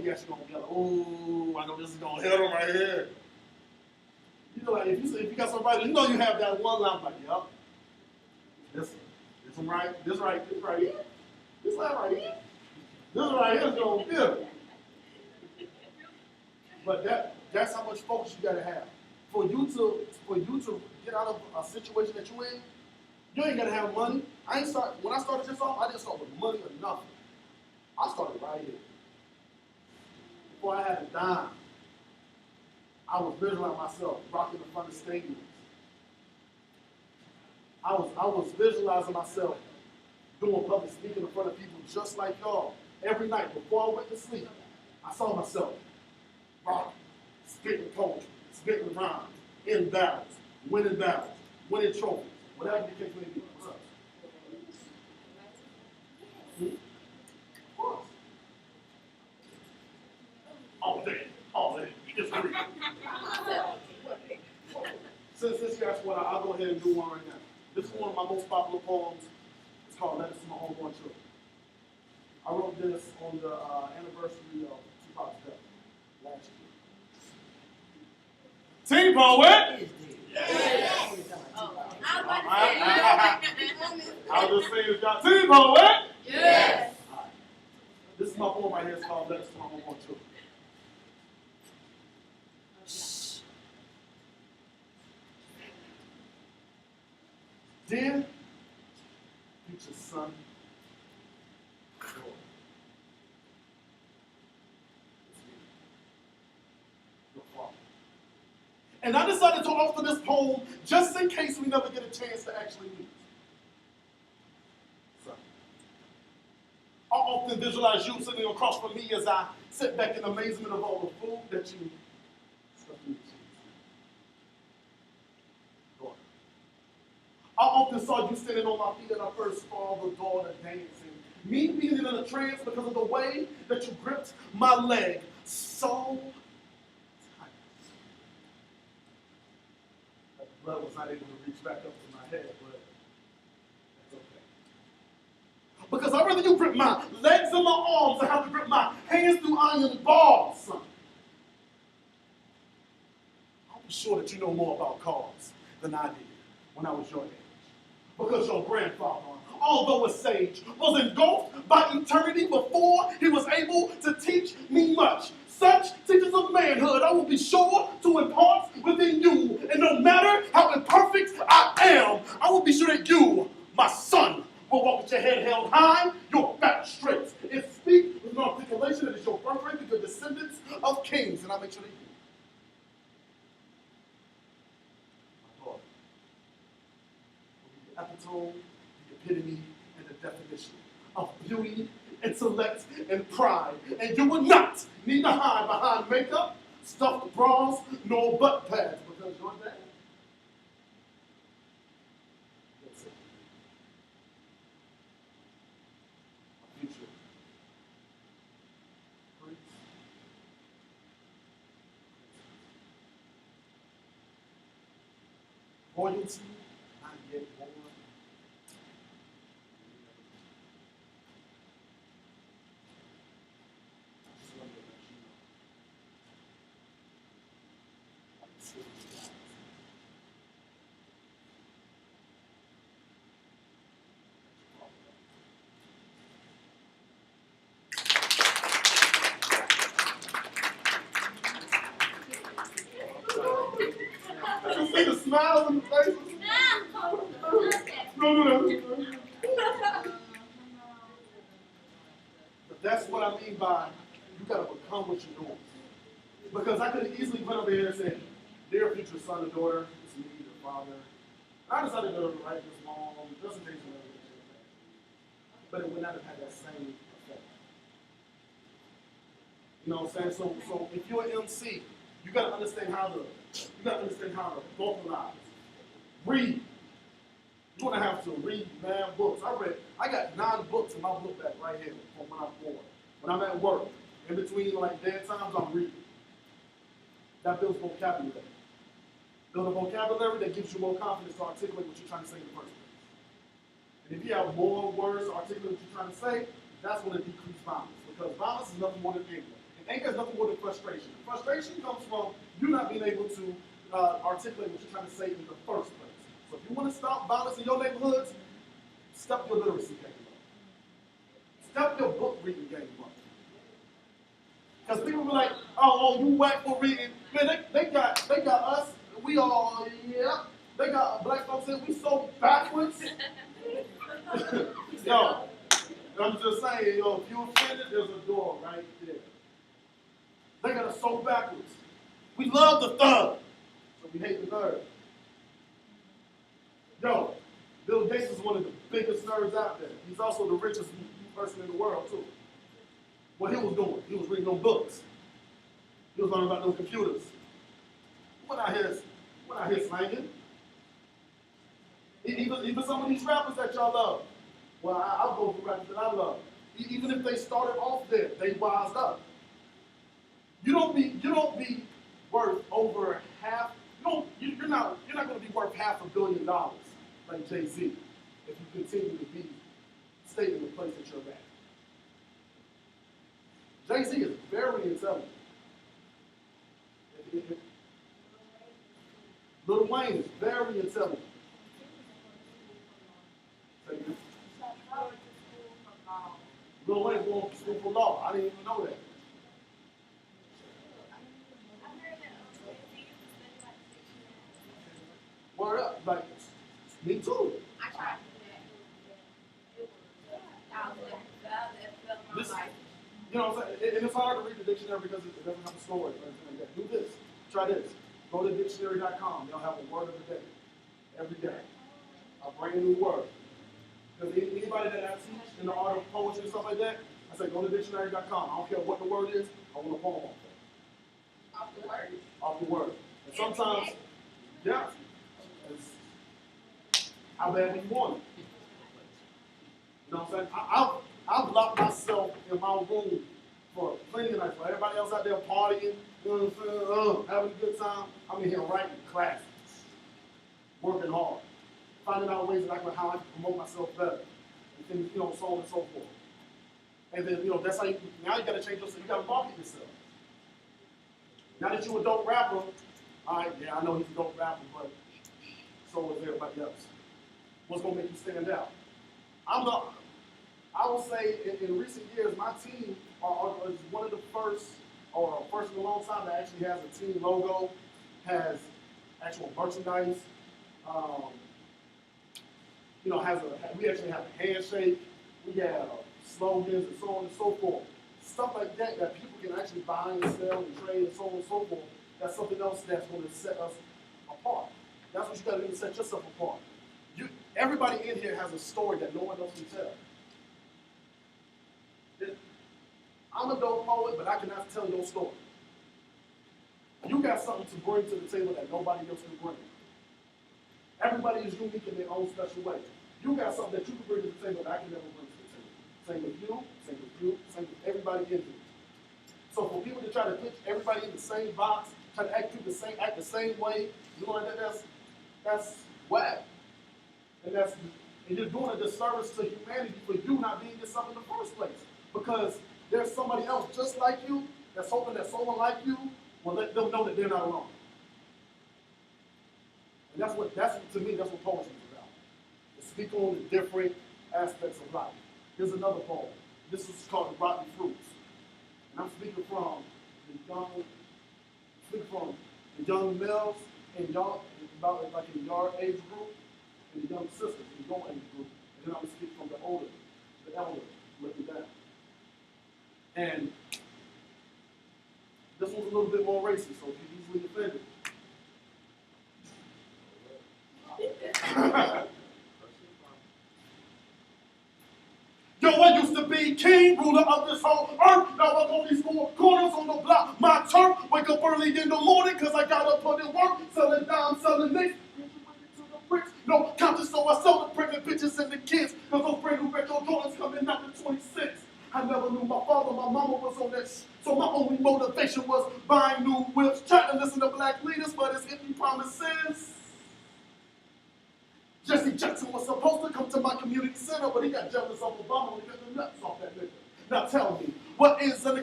he actually gonna get like, oh, I know this is gonna hit him right here. You know, like if you got somebody, you know you have that one line like, yep, this one right, this right here, this line right here, this right here is gonna feel it. But that's how much focus you gotta have. For you to get out of a situation that you're in, you ain't gotta have money. When I started this off, I didn't start with money or nothing. I started right here. Before I had a dime, I was visualizing myself rocking in front of stadiums. I was visualizing myself doing public speaking in front of people just like y'all. Every night before I went to sleep, I saw myself rocking, spitting poetry, spitting rhymes, in battles, winning trophies, whatever the case may be. Of course. All day. You just read. Since you asked what I'll go ahead and do one right now. This is one of my most popular poems. It's called Letters to My Homeborn Children. I wrote this on the anniversary of Tupac's death last year. Team poet! Yes. I'll just say it's got team poet! Yes. Right. This is my poem right here. It's called Letters to My Homeborn Children. Dear future son, your father. And I decided to offer this poem just in case we never get a chance to actually meet. Son, I often visualize you sitting across from me as I sit back in amazement of all the food that you stuffed me. I often saw you standing on my feet and I first saw the daughter dancing. Me being in a trance because of the way that you gripped my leg so tight. That the blood was not able to reach back up to my head, but that's okay. Because I'd rather you grip my legs and my arms than have to grip my hands through iron bars, son. I'm sure that you know more about cars than I did when I was your age. Because your grandfather, although a sage, was engulfed by eternity before he was able to teach me much. Such teachers of manhood I will be sure to impart within you. And no matter how imperfect I am, I will be sure that you, my son, will walk with your head held high, your back straight, and speak with an articulation that is your birthright because you're descendants of kings. And I'll make sure that you. Epitome, the epitome, and the definition of beauty, intellect, and pride. And you will not need to hide behind makeup, stuffed bras, nor butt pads, because you're that. That's it. A future. Prince. Royalty, not yet born. See the smiles on the faces? No. But that's what I mean by you got to become what you're doing. Because I could have easily went over here and said, dear future son or daughter, it's me, your father. I decided to write this long presentation of it. But it would not have had that same effect. You know what I'm saying? So if you're an MC, you gotta understand how to vocalize. Read. You're gonna have to read 9 books. I got 9 books in my book bag right here from when I'm born. When I'm at work, in between like dead times, I'm reading. That builds vocabulary. Build a vocabulary that gives you more confidence to articulate what you're trying to say in the first place. And if you have more words to articulate what you're trying to say, that's going to decrease violence. Because violence is nothing more than anger. Anger is nothing more than frustration. Frustration comes from you not being able to articulate what you're trying to say in the first place. So if you want to stop violence in your neighborhoods, step your literacy game up. Step your book reading game up. Because people be like, oh, you whack for reading. Man, they got us. We all, yeah. They got black folks in. We so backwards. Yo, I'm just saying, yo, if you're offended, there's a door right there. They got us so backwards. We love the thug, so we hate the nerd. Yo, Bill Gates is one of the biggest nerds out there. He's also the richest person in the world, too. What he was doing, he was reading those books. He was learning about those computers. What I hear slanging. Even some of these rappers that y'all love. Well, I'll go for rappers that I love. Even if they started off there, they wised up. You don't be worth over half. You're not going to be worth $500 million like Jay-Z if you continue to stay in the place that you're at. Jay-Z is very intelligent. Lil Wayne is very intelligent. Lil Wayne going to school for law. I didn't even know that. Word up, like me too. I tried to do that. This, you know what I'm saying? And it's hard to read the dictionary because it doesn't have a story or anything like that. Do this. Try this. Go to dictionary.com. They'll have a word of the day. Every day. A brand new word. Because anybody that I teach in the art of poetry and stuff like that, I say go to dictionary.com. I don't care what the word is. I want a poem off that. Off the word? Off the word. And sometimes, yeah. How bad do you want it? You know what I'm saying? I've locked myself in my room for plenty of nights. For everybody else out there partying, you know what I'm saying? Having a good time. I'm in here writing classes, working hard, finding out ways how I can promote myself better, and things, so on and so forth. And then, that's how now you got to change yourself. You got to market yourself. Now that you're a dope rapper, all right, yeah, I know he's a dope rapper, but so is everybody else. What's going to make you stand out? I will say in recent years, my team is one of the first, or first in a long time, that actually has a team logo, has actual merchandise, we actually have a handshake, we have slogans and so on and so forth. Stuff like that people can actually buy and sell and trade and so on and so forth. That's something else that's going to set us apart. That's what you got to do to set yourself apart. Everybody in here has a story that no one else can tell. I'm a dope poet, but I cannot tell your story. You got something to bring to the table that nobody else can bring. Everybody is unique in their own special way. You got something that you can bring to the table that I can never bring to the table. Same with you, same with you, same with everybody in here. So for people to try to put everybody in the same box, try to act the same way, that's whack. And you're doing a disservice to humanity for you not being yourself in the first place. Because there's somebody else just like you that's hoping that someone like you will let them know that they're not alone. And to me, that's what poetry is about. It's speaking on the different aspects of life. Here's another poem. This is called The Rotten Fruits. And I'm speaking from the young males in your age group, and the young sisters in your age group, and then I'm going to speak from the elder, looking down. And this one's a little bit more racist, so if you're easily offended. Yo, I used to be king, ruler of this whole earth. Now I'm on these four corners on the block, my turf. Wake up early in the morning, cause I gotta put in work. Selling dimes, selling nicks. No conscience, so I sell the pregnant bitches and the kids. Cause those brand new retro Jordans coming out in 26. I never knew my father, my mama was on that so my only motivation was buying new whips. Trying to listen to black leaders, but it's empty promises. Jesse Jackson was supposed to come to my community center, but he got jealous of Obama and got the nuts off that nigga. Now tell me, what is a nigga's